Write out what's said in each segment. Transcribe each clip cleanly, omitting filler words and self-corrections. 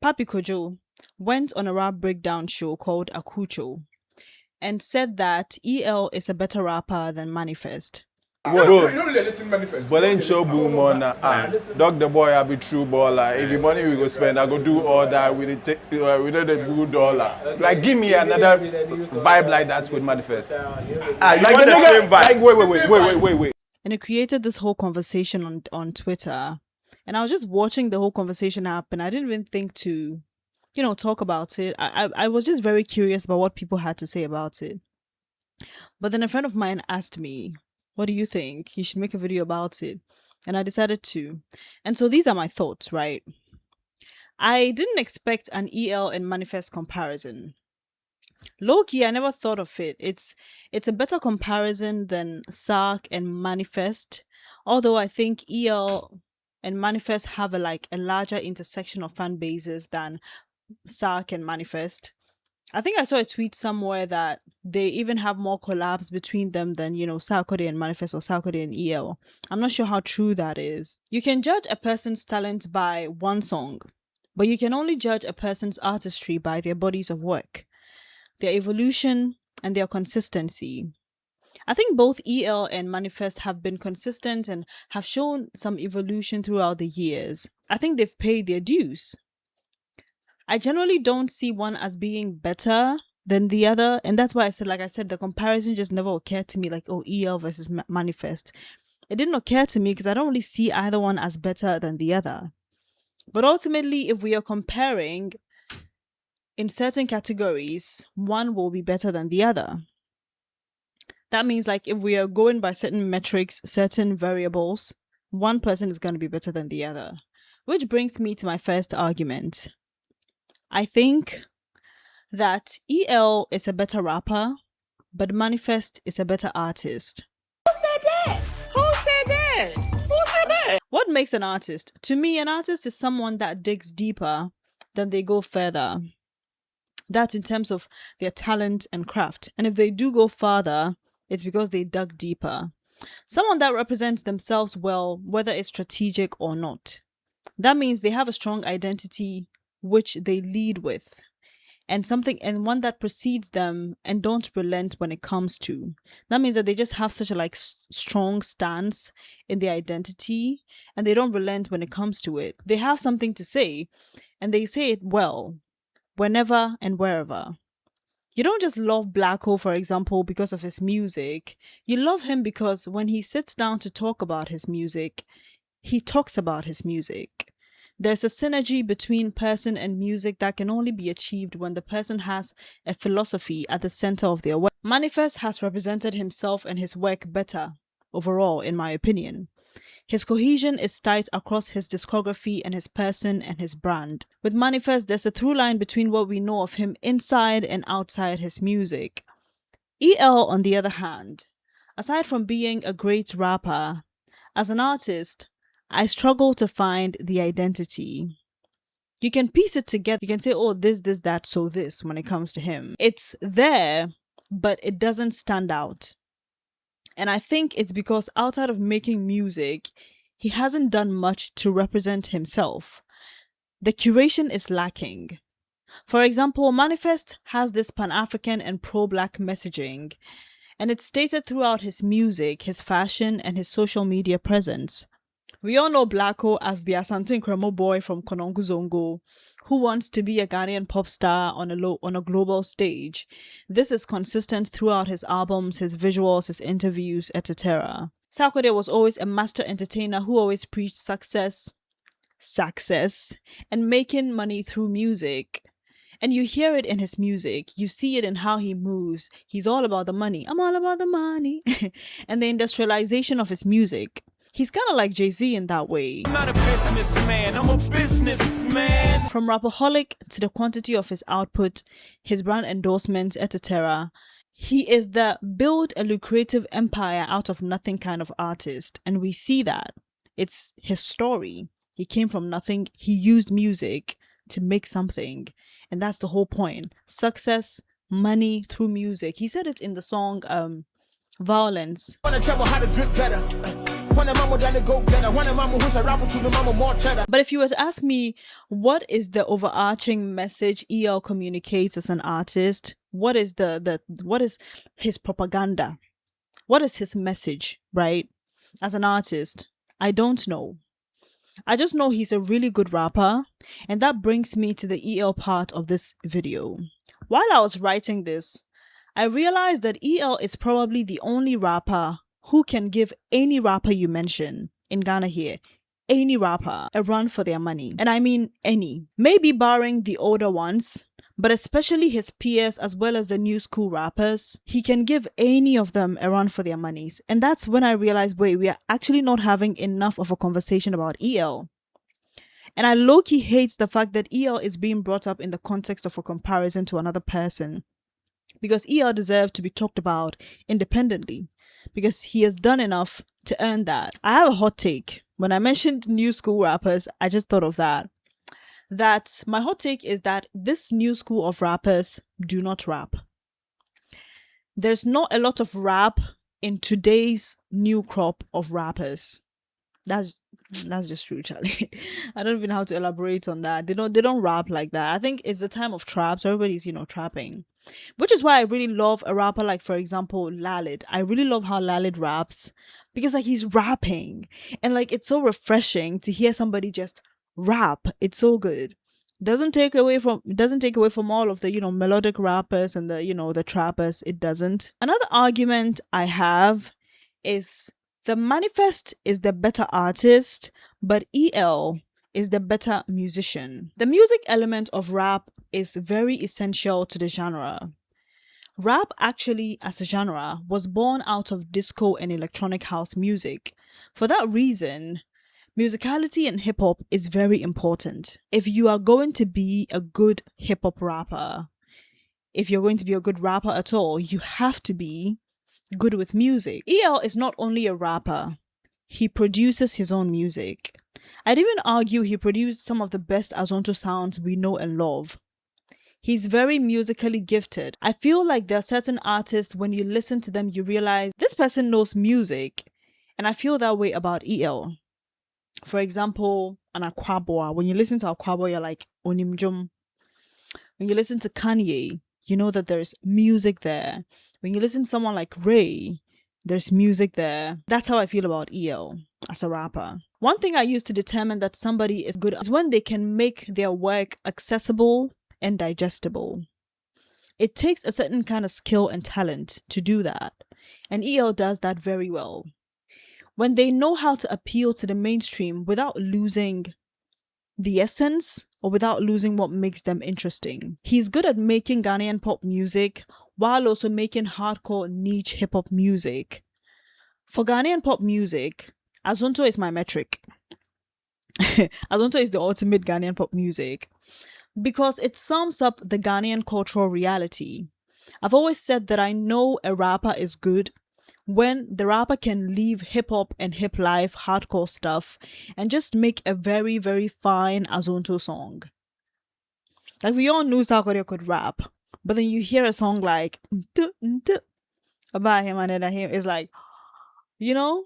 Papi Kojo went on a rap breakdown show called Akucho and said that EL is a better rapper than M.Anifest. You don't really listen to M.Anifest. But then show boom on dog the boy I be true baller. If the money we go spend, I go do all that with it. We know the good dollar. Like give me another vibe like that with M.Anifest. You want the same vibe? Like wait. And it created this whole conversation on Twitter. And I was just watching the whole conversation happen. I didn't even think to, talk about it. I was just very curious about what people had to say about it. But then a friend of mine asked me, what do you think? You should make a video about it. And I decided to. And so these are my thoughts, right? I didn't expect an EL and M.Anifest comparison. Lowkey, I never thought of it. It's a better comparison than Sark and M.Anifest. Although I think EL and M.Anifest have a larger intersection of fan bases than Sark and M.Anifest. I think I saw a tweet somewhere that they even have more collabs between them than, Sarkodie and M.Anifest or Sarkodie and EL. I'm not sure how true that is. You can judge a person's talent by one song, but you can only judge a person's artistry by their bodies of work, their evolution, and their consistency. I think both EL and M.Anifest have been consistent and have shown some evolution throughout the years. I think they've paid their dues. I generally don't see one as being better than the other. And that's why I said, the comparison just never occurred to me EL versus M.Anifest. It didn't occur to me because I don't really see either one as better than the other. But ultimately, if we are comparing in certain categories, one will be better than the other. That means if we are going by certain metrics, certain variables, one person is going to be better than the other. Which brings me to my first argument. I think that EL is a better rapper, but M.Anifest is a better artist. Who said that? What makes an artist? To me, an artist is someone that digs deeper than they go further. That's in terms of their talent and craft. And if they do go farther, it's because they dug deeper. Someone that represents themselves well, whether it's strategic or not. That means they have a strong identity which they lead with, and one that precedes them and don't relent when it comes to. That means that they just have such a strong stance in their identity and they don't relent when it comes to it. They have something to say and they say it well, whenever and wherever. You don't just love Blacko, for example, because of his music. You love him because when he sits down to talk about his music, he talks about his music. There's a synergy between person and music that can only be achieved when the person has a philosophy at the center of their work. M.Anifest has represented himself and his work better overall, in my opinion. His cohesion is tight across his discography and his person and his brand. With M.Anifest, there's a through line between what we know of him inside and outside his music. EL, on the other hand, aside from being a great rapper, as an artist, I struggle to find the identity. You can piece it together. You can say, oh, this, that, so this when it comes to him. It's there, but it doesn't stand out. And I think it's because outside of making music, he hasn't done much to represent himself. The curation is lacking. For example, M.Anifest has this Pan-African and pro-Black messaging, and it's stated throughout his music, his fashion, and his social media presence. We all know Blacko as the Asante Nkrumah boy from Konongo Zongo, who wants to be a Ghanaian pop star on a global stage. This is consistent throughout his albums, his visuals, his interviews, etc. Sarkodie was always a master entertainer who always preached success, and making money through music. And you hear it in his music. You see it in how he moves. He's all about the money. I'm all about the money. And the industrialization of his music. He's kind of like Jay-Z in that way. I'm not a businessman, I'm a businessman. From rapaholic to the quantity of his output, his brand endorsements, etc. He is the build a lucrative empire out of nothing kind of artist. And we see that. It's his story. He came from nothing. He used music to make something. And that's the whole point. Success, money through music. He said it in the song Violence. Wanna travel how to drip better. But if you were to ask me, what is the overarching message EL communicates as an artist? What is what is his propaganda? What is his message, right? As an artist, I don't know. I just know he's a really good rapper, and that brings me to the EL part of this video. While I was writing this, I realized that EL is probably the only rapper who can give any rapper you mention in Ghana here, any rapper, a run for their money. And I mean any. Maybe barring the older ones, but especially his peers as well as the new school rappers, he can give any of them a run for their monies. And that's when I realized, wait, we are actually not having enough of a conversation about EL. And I low-key hate the fact that EL is being brought up in the context of a comparison to another person. Because EL deserves to be talked about independently. Because he has done enough to earn that. I have a hot take. When I mentioned new school rappers, I just thought of that. That my hot take is that this new school of rappers do not rap. There's not a lot of rap in today's new crop of rappers. That's just true, Charlie. I don't even know how to elaborate on that. They don't rap like that. I think it's the time of trap, so everybody's, trapping. Which is why I really love a rapper like, for example, Lalid. I really love how Lalid raps because he's rapping and it's so refreshing to hear somebody just rap. It's so good. Doesn't take away from all of the melodic rappers and the trappers. It doesn't. Another argument I have is the Manifest is the better artist, but EL is the better musician. The music element of rap is very essential to the genre. Rap actually, as a genre, was born out of disco and electronic house music. For that reason, musicality in hip-hop is very important. If you are going to be a good hip-hop rapper, if you're going to be a good rapper at all, you have to be good with music. EL is not only a rapper, he produces his own music. I'd even argue he produced some of the best Azonto sounds we know and love. He's very musically gifted. I feel like there are certain artists, when you listen to them, you realize this person knows music. And I feel that way about EL. For example, an Akwaboah. When you listen to Akwaboah, you're like, Onimjum. When you listen to Kanye, you know that there's music there. When you listen to someone like Ray, there's music there. That's how I feel about EL as a rapper. One thing I use to determine that somebody is good is when they can make their work accessible and digestible. It takes a certain kind of skill and talent to do that. And EL does that very well. When they know how to appeal to the mainstream without losing the essence or without losing what makes them interesting. He's good at making Ghanaian pop music while also making hardcore niche hip-hop music. For Ghanaian pop music, Azonto is my metric. Azonto is the ultimate Ghanaian pop music because it sums up the Ghanaian cultural reality. I've always said that I know a rapper is good when the rapper can leave hip-hop and hip life hardcore stuff and just make a very, very fine Azonto song. Like, we all knew Sarkodie could rap, but then you hear a song like about him and him, it's like, EL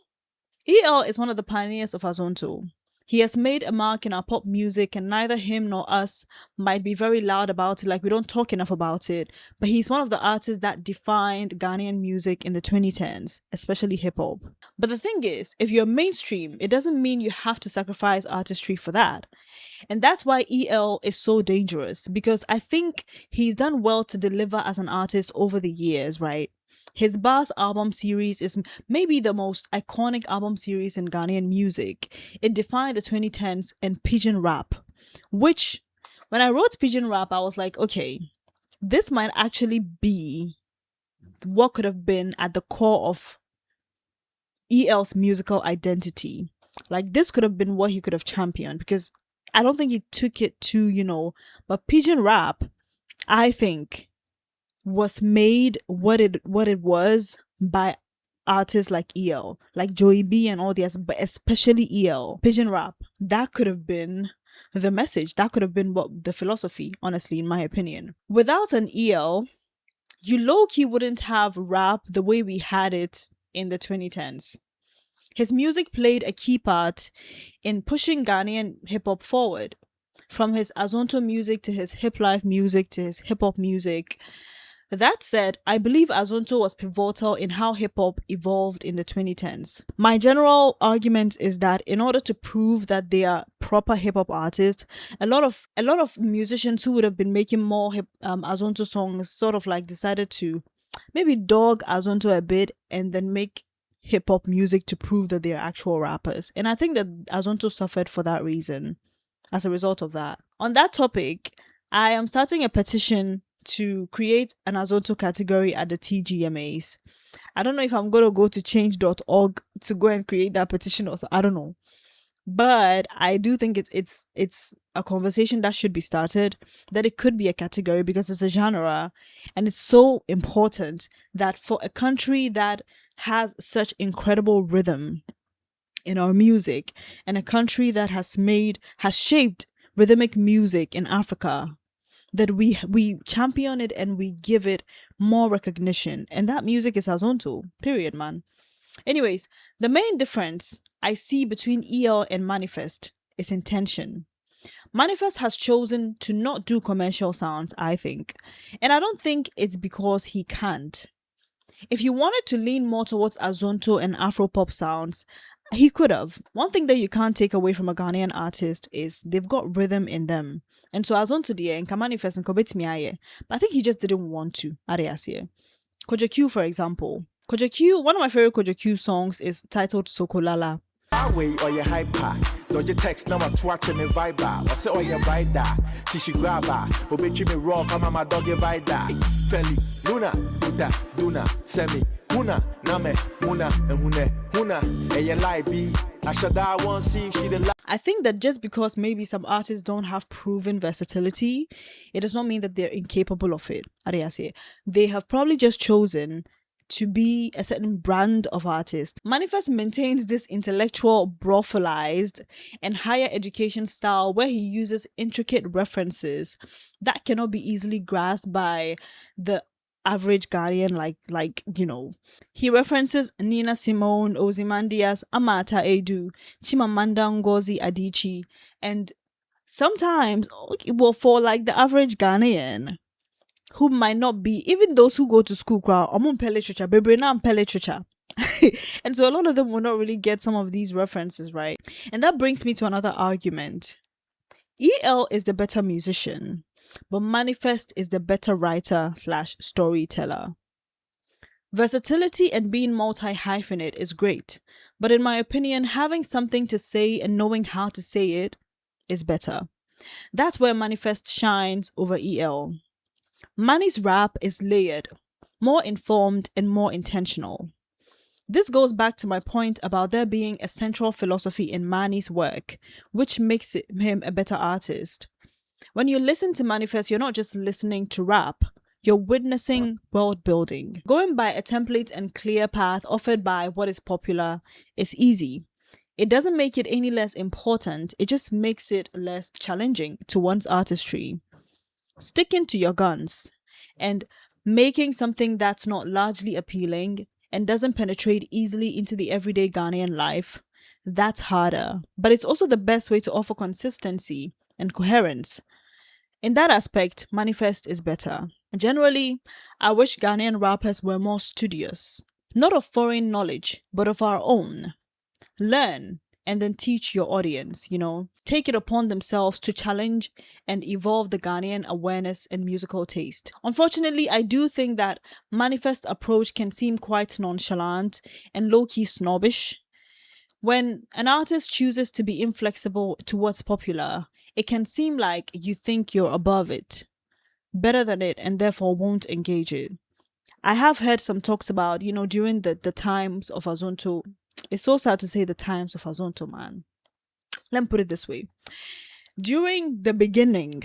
is one of the pioneers of Azonto. He has made a mark in our pop music, and neither him nor us might be very loud about it, like we don't talk enough about it. But he's one of the artists that defined Ghanaian music in the 2010s, especially hip-hop. But the thing is, if you're mainstream, it doesn't mean you have to sacrifice artistry for that. And that's why EL is so dangerous, because I think he's done well to deliver as an artist over the years, right? His Bars album series is maybe the most iconic album series in Ghanaian music. It defined the 2010s and Pidgin rap, which when I wrote Pidgin rap, I was like, okay, this might actually be what could have been at the core of EL's musical identity. Like, this could have been what he could have championed, because I don't think he took it to, but Pidgin rap, I think, was made what it was by artists like EL, like Joey B and all the others, but especially EL. Pidgin rap, that could have been the message. That could have been what the philosophy, honestly, in my opinion. Without an EL, you low-key wouldn't have rap the way we had it in the 2010s. His music played a key part in pushing Ghanaian hip-hop forward. From his Azonto music to his hip life music to his hip-hop music. That said, I believe Azonto was pivotal in how hip-hop evolved in the 2010s. My general argument is that in order to prove that they are proper hip-hop artists, a lot of musicians who would have been making more Azonto songs sort of like decided to maybe dog Azonto a bit and then make hip-hop music to prove that they're actual rappers. And I think that Azonto suffered for that reason as a result of that. On that topic, I am starting a petition to create an Azonto category at the TGMAs. I don't know if I'm going to go to change.org to go and create that petition or so. I don't know. But I do think it's a conversation that should be started, that it could be a category because it's a genre, and it's so important that for a country that has such incredible rhythm in our music, and a country that has shaped rhythmic music in Africa, that we champion it and we give it more recognition. And that music is Azonto, period, man. Anyways, the main difference I see between EL and M.Anifest is intention. M.Anifest has chosen to not do commercial sounds, I think. And I don't think it's because he can't. If he wanted to lean more towards Azonto and Afropop sounds, he could have. One thing that you can't take away from a Ghanaian artist is they've got rhythm in them. And so Azonto die and M.Anifest and Kobetimi aye. But I think he just didn't want to. Kojo Q, for example. Kojo Q, one of my favorite Kojo Q songs is titled Sokolala. Way or your hyper, don't you text number watching me viber, or say or your rider, tissue grabber, obey me raw, come on my dog vider, Feli, Luna, Uta, Duna, Semi, Huna, Name, Muna, and Huna, a lie be, I should die one see if she the lie. I think that just because maybe some artists don't have proven versatility, it does not mean that they're incapable of it. They have probably just chosen to be a certain brand of artist. M.Anifest maintains this intellectual, brothalized, and higher education style where he uses intricate references that cannot be easily grasped by the average Ghanaian, like he references Nina Simone, Ozymandias, Amata Edu, Chimamanda Ngozi Adichie, and sometimes, well, for like the average Ghanaian, who might not be, even those who go to school, literature, literature. And so a lot of them will not really get some of these references, right? And that brings me to another argument. EL is the better musician, but M.Anifest is the better writer / storyteller. Versatility and being multi-hyphenate is great, but in my opinion, having something to say and knowing how to say it is better. That's where M.Anifest shines over EL. Mani's rap is layered, more informed, and more intentional. This goes back to my point about there being a central philosophy in Mani's work, which makes him a better artist. When you listen to M.Anifest, you're not just listening to rap, you're witnessing world building. Going by a template and clear path offered by what is popular is easy. It doesn't make it any less important, it just makes it less challenging to one's artistry. Sticking to your guns and making something that's not largely appealing and doesn't penetrate easily into the everyday Ghanaian life, that's harder. But it's also the best way to offer consistency and coherence. In that aspect, M.Anifest is better. Generally, I wish Ghanaian rappers were more studious, not of foreign knowledge, but of our own. Learn and then teach your audience, take it upon themselves to challenge and evolve the Ghanaian awareness and musical taste. Unfortunately, I do think that M.Anifest approach can seem quite nonchalant and low-key snobbish. When an artist chooses to be inflexible to what's popular, it can seem like you think you're above it, better than it, and therefore won't engage it. I have heard some talks about, during the times of Azonto. It's so sad to say the times of Azonto, man. Let me put it this way. During the beginning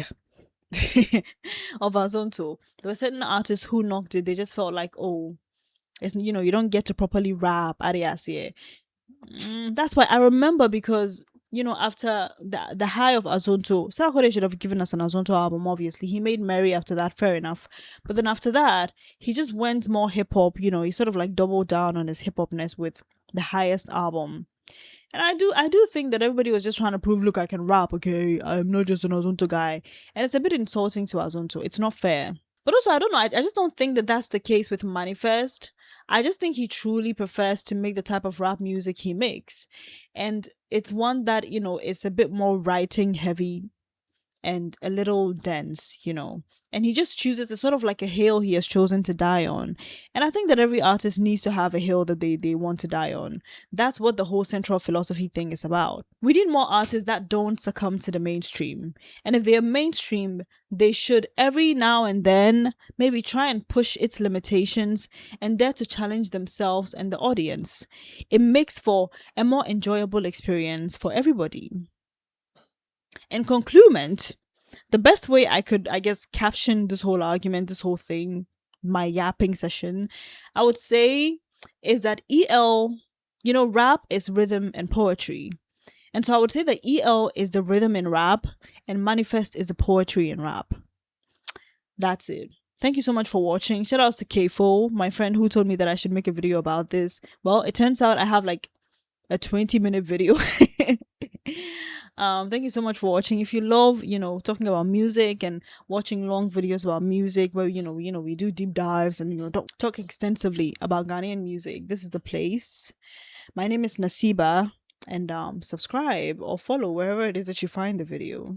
of Azonto, there were certain artists who knocked it. They just felt like, it's, you don't get to properly rap. That's why I remember, because, after the high of Azonto, Sark should have given us an Azonto album, obviously. He made Merry after that, fair enough. But then after that, he just went more hip-hop, he sort of like doubled down on his hip-hopness with the highest album. And I do think that everybody was just trying to prove, look, I can rap, okay? I'm not just an Azonto guy. And it's a bit insulting to Azonto. It's not fair. But also, I don't know. I just don't think that that's the case with Manifest. I just think he truly prefers to make the type of rap music he makes. And it's one that, is a bit more writing heavy and a little dense, and he just chooses, it's sort of like a hill he has chosen to die on. And I think that every artist needs to have a hill that they want to die on. That's what the whole central philosophy thing is about. We need more artists that don't succumb to the mainstream. And if they are mainstream, they should every now and then maybe try and push its limitations and dare to challenge themselves and the audience. It makes for a more enjoyable experience for everybody. In conclusion, the best way I could, I guess, caption this whole argument, this whole thing, my yapping session, I would say is that EL, rap is rhythm and poetry. And so I would say that EL is the rhythm in rap and Manifest is the poetry in rap. That's it. Thank you so much for watching. Shout outs to K4, my friend who told me that I should make a video about this. Well, it turns out I have like a 20-minute video. Thank you so much for watching. If you love, talking about music and watching long videos about music where, we do deep dives and, talk extensively about Ghanaian music, this is the place. My name is Nasiba, and subscribe or follow wherever it is that you find the video.